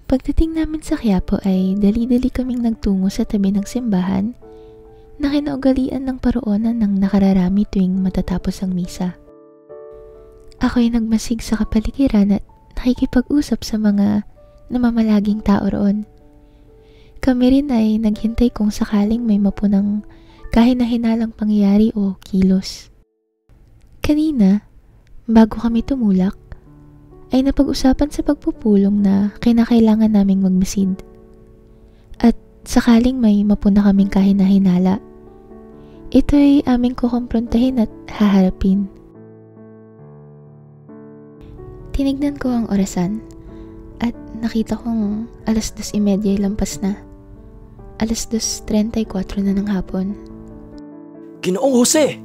Pagdating namin sa Quiapo ay dali-dali kaming nagtungo sa tabi ng simbahan na kinaugalian ng paroonan ng nakararami tuwing matatapos ang misa. Ako'y nagmasig sa kapaligiran at nakikipag-usap sa mga namamalaging tao roon. Kami rin ay naghintay kung sakaling may mapunang kahina-hinalang pangyayari o kilos. Kanina, bago kami tumulak, ay napag-usapan sa pagpupulong na kinakailangan naming magmasid. At sakaling may mapuna kaming kahina-hinala, ito'y aming kukomprontahin at haharapin. Tinignan ko ang orasan at nakita kong 2:30 lampas na. 2:34 na ng hapon. Ginoong Jose!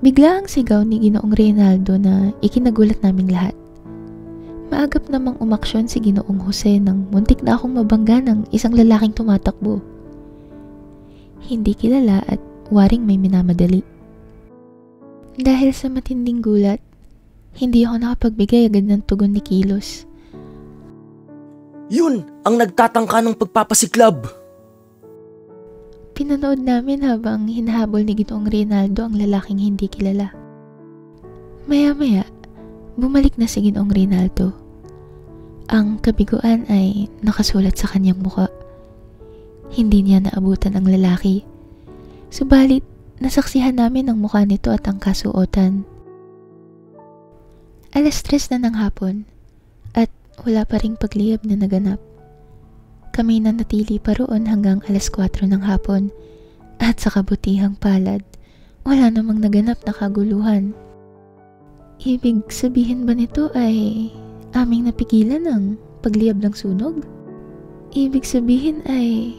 Bigla ang sigaw ni Ginoong Reynaldo na ikinagulat naming lahat. Maagap namang umaksyon si Ginoong Jose nang muntik na akong mabangga ng isang lalaking tumatakbo. Hindi kilala at waring may minamadali. Dahil sa matinding gulat, hindi ako nakapagbigay agad ng tugon ni Kilos. Yun ang nagtatangka ng pagpapasiklab! Pinanood namin habang hinahabol ni Ginoong Reynaldo ang lalaking hindi kilala. Maya-maya, bumalik na si Ginoong Reynaldo. Ang kabiguan ay nakasulat sa kanyang muka. Hindi niya naabutan ang lalaki. Subalit, nasaksihan namin ang mukha nito at ang kasuotan. 3:00 na ng hapon at wala pa ring pagliyab na naganap. Kami na natili pa roon hanggang 4:00 ng hapon at sa kabutihang palad, wala namang naganap na kaguluhan. Ibig sabihin ba nito ay aming napigilan ang pagliyab ng sunog? Ibig sabihin ay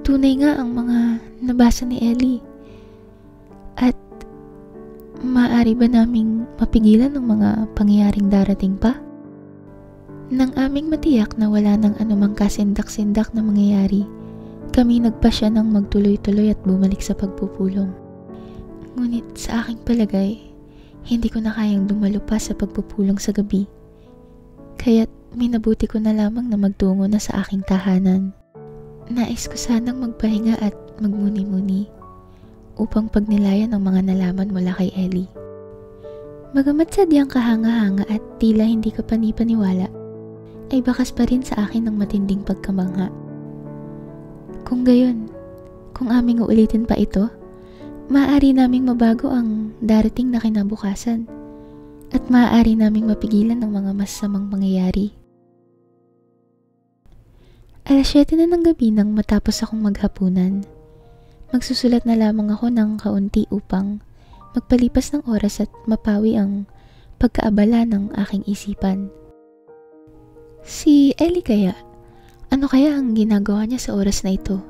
tunay nga ang mga nabasa ni Ellie. At maaari ba naming mapigilan ang mga pangyayaring darating pa? Nang aming matiyak na wala nang anumang kasindak-sindak na mangyayari, kami nagpasya ng magtuloy-tuloy at bumalik sa pagpupulong. Ngunit sa aking palagay, hindi ko na kayang dumalo pa sa pagpupulong sa gabi. Kaya't minabuti ko na lamang na magtungo na sa aking tahanan. Nais ko sanang magpahinga at magmuni-muni upang pagnilayan ang mga nalaman mula kay Ellie. Bagamat sadyang kahanga-hanga at tila hindi ka panipaniwala, ay bakas pa rin sa akin ng matinding pagkamangha. Kung gayon, kung aming uulitin pa ito, maaari naming mabago ang darating na kinabukasan at maaari naming mapigilan ng mga masasamang pangyayari. 7:00 na ng gabi nang matapos akong maghapunan. Magsusulat na lamang ako ng kaunti upang magpalipas ng oras at mapawi ang pagkaabala ng aking isipan. Si Ellie kaya? Ano kaya ang ginagawa niya sa oras na ito?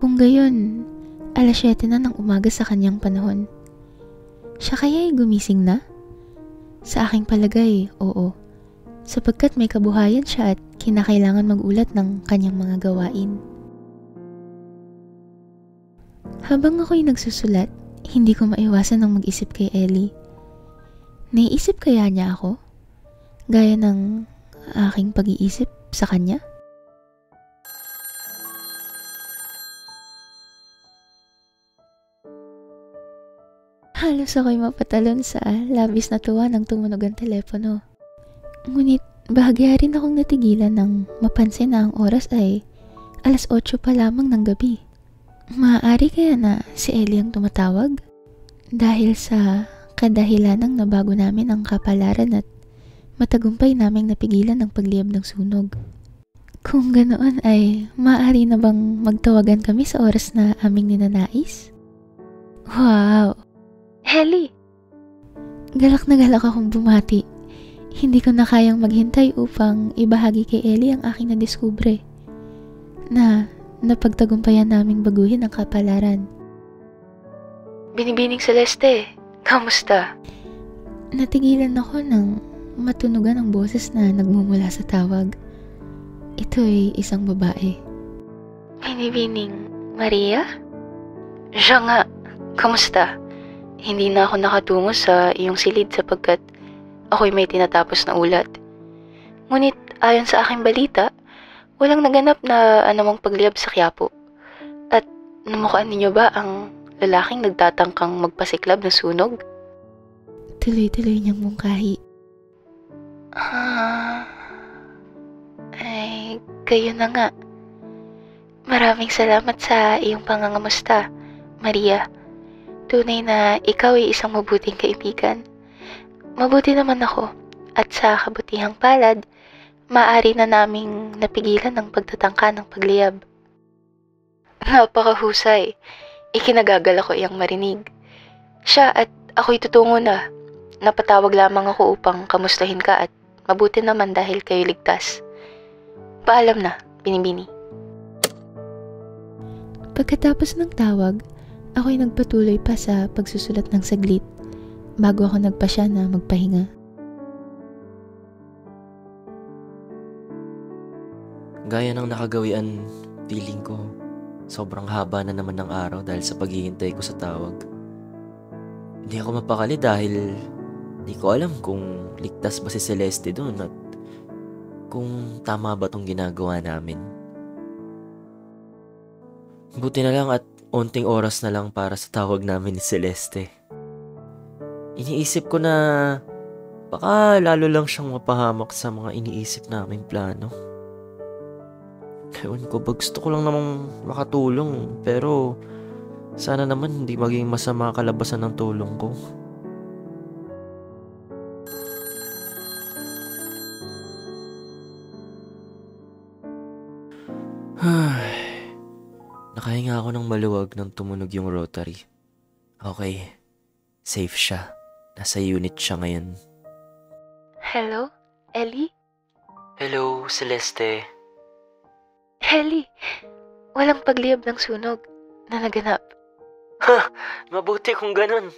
Kung gayon, 7:00 na ng umaga sa kanyang panahon. Siya kaya ay gumising na? Sa aking palagay, oo. Sapagkat may kabuhayan siya at kinakailangan magulat ng kanyang mga gawain. Habang ako'y nagsusulat, hindi ko maiwasan ng mag-isip kay Ellie. Naiisip kaya niya ako? Gaya ng aking pag-iisip sa kanya? Halos ako'y mapatalon sa labis na tuwa nang tumunog ang telepono. Ngunit bahagya rin akong natigilan nang mapansin na ang oras ay 8:00 pa lamang ng gabi. Maaari kaya na si Ellie ang tumatawag? Dahil sa kadahilanang nabago namin ang kapalaran at matagumpay naming napigilan ang pagliyab ng sunog. Kung ganoon ay maaari na bang magtawagan kami sa oras na aming ninanais? Wow! Ellie! Galak na galak akong bumati. Hindi ko na kayang maghintay upang ibahagi kay Ellie ang aking nadiskubre na napagtagumpayan naming baguhin ang kapalaran. Binibining Celeste, kamusta? Natigilan ako nang matunugan ang boses na nagmumula sa tawag. Ito ay isang babae. Binibining Maria? Siya nga, kamusta? Hindi na ako nakatungo sa iyong silid sapagkat ako'y may tinatapos na ulat. Ngunit ayon sa aking balita, walang naganap na anumang pagliyab sa Quiapo. At namukhaan ninyo ba ang lalaking nagtatangkang magpasiklab na sunog? Tuloy-tuloy niyang mungkahi. Ay, gayon na nga. Maraming salamat sa iyong pangangamusta, Maria. Tunay na ikaw ay isang mabuting kaibigan. Mabuti naman ako, at sa kabutihang palad, maaari na naming napigilan ang pagtatangka ng pagliyab. Napakahusay. Ikinagagal ako iyang marinig. Siya at ako'y tutungo na. Napatawag lamang ako upang kamustahin ka at mabuti naman dahil kayo ligtas. Paalam na, Binibini. Pagkatapos ng tawag, ako'y nagpatuloy pa sa pagsusulat ng saglit bago ako nagpasya na magpahinga. Gaya ng nakagawian, feeling ko, sobrang haba na naman ng araw dahil sa paghihintay ko sa tawag. Hindi ako mapakali dahil hindi ko alam kung ligtas ba si Celeste doon at kung tama ba tong ginagawa namin. Buti na lang at onting oras na lang para sa tawag namin ni Celeste. Iniisip ko na baka lalo lang siyang mapahamak sa mga iniisip naming plano. Ewan ko ba, gusto ko lang namang makatulong pero sana naman hindi maging masama kalabasan ng tulong ko. Nakahinga ako ng maluwag nang tumunog yung rotary. Okay, safe siya. Nasa unit siya ngayon. Hello, Ellie? Hello, Celeste. Ellie, walang pagliyab ng sunog na naganap. Mabuti kung ganun.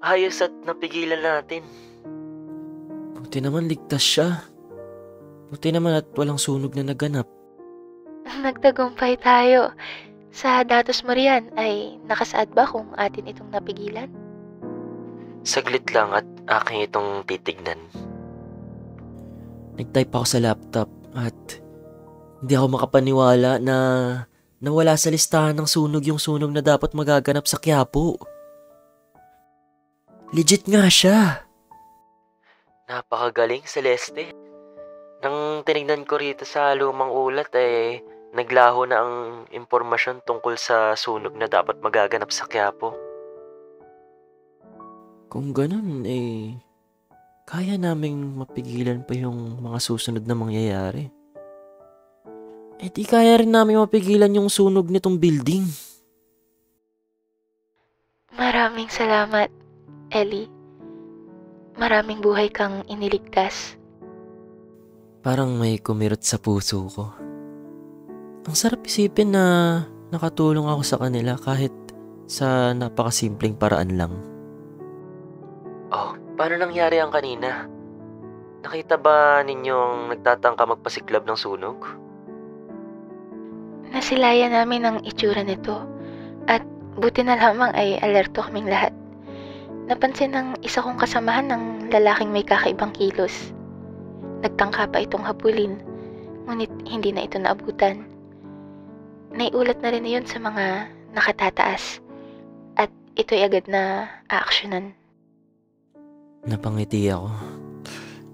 Ayos at napigilan natin. Buti naman ligtas siya. Buti naman at walang sunog na naganap. Nagtagumpay tayo. Sa datos mo riyan ay nakasaad ba kung atin itong napigilan? Saglit lang at aking itong titignan. Nag-type ako sa laptop at hindi ako makapaniwala na nawala sa listahan ng sunog yung sunog na dapat magaganap sa Quiapo. Legit nga siya. Napakagaling, Celeste. Nang tinignan ko rito sa lumang ulat naglaho na ang impormasyon tungkol sa sunog na dapat magaganap sa Quiapo. Kung ganun, kaya naming mapigilan pa yung mga susunod na mangyayari. Di kaya rin namin mapigilan yung sunog nitong building. Maraming salamat, Ellie. Maraming buhay kang iniligtas. Parang may kumirot sa puso ko. Ang sarap isipin na nakatulong ako sa kanila kahit sa napakasimpleng paraan lang. Oh, paano nangyari ang kanina? Nakita ba ninyong nagtatangka magpasiklab ng sunog? Nasilayan namin ang itsura nito at buti na lamang ay alerto kaming lahat. Napansin ng isa kong kasamahan ng lalaking may kakaibang kilos. Nagtangka pa itong habulin, ngunit hindi na ito naabutan. Naiulat na rin iyon sa mga nakatataas at ito'y agad na aaksyonan. Napangiti ako.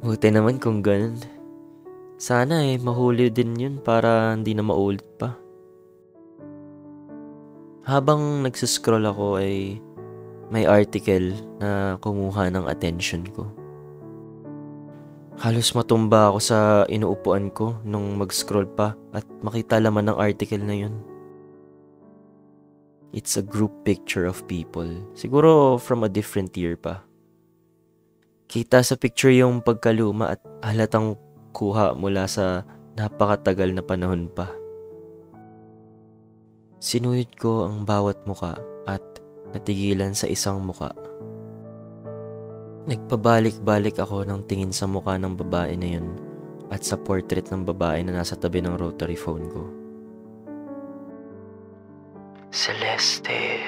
Buti naman kung ganun. Sana mahuli din yun para hindi na maulit pa. Habang nagsiscroll ako may article na kumuha ng attention ko. Halos matumba ako sa inuupuan ko nung mag-scroll pa at makita laman ng article na yun. It's a group picture of people. Siguro from a different year pa. Kita sa picture yung pagkaluma at halatang kuha mula sa napakatagal na panahon pa. Sinuyod ko ang bawat muka at natigilan sa isang muka. Nagpabalik-balik ako ng tingin sa mukha ng babae na yun at sa portrait ng babae na nasa tabi ng rotary phone ko. Celeste.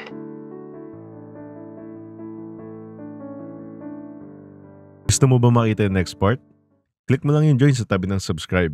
Gusto mo ba makita yung next part? Click mo lang yung join sa tabi ng subscribe.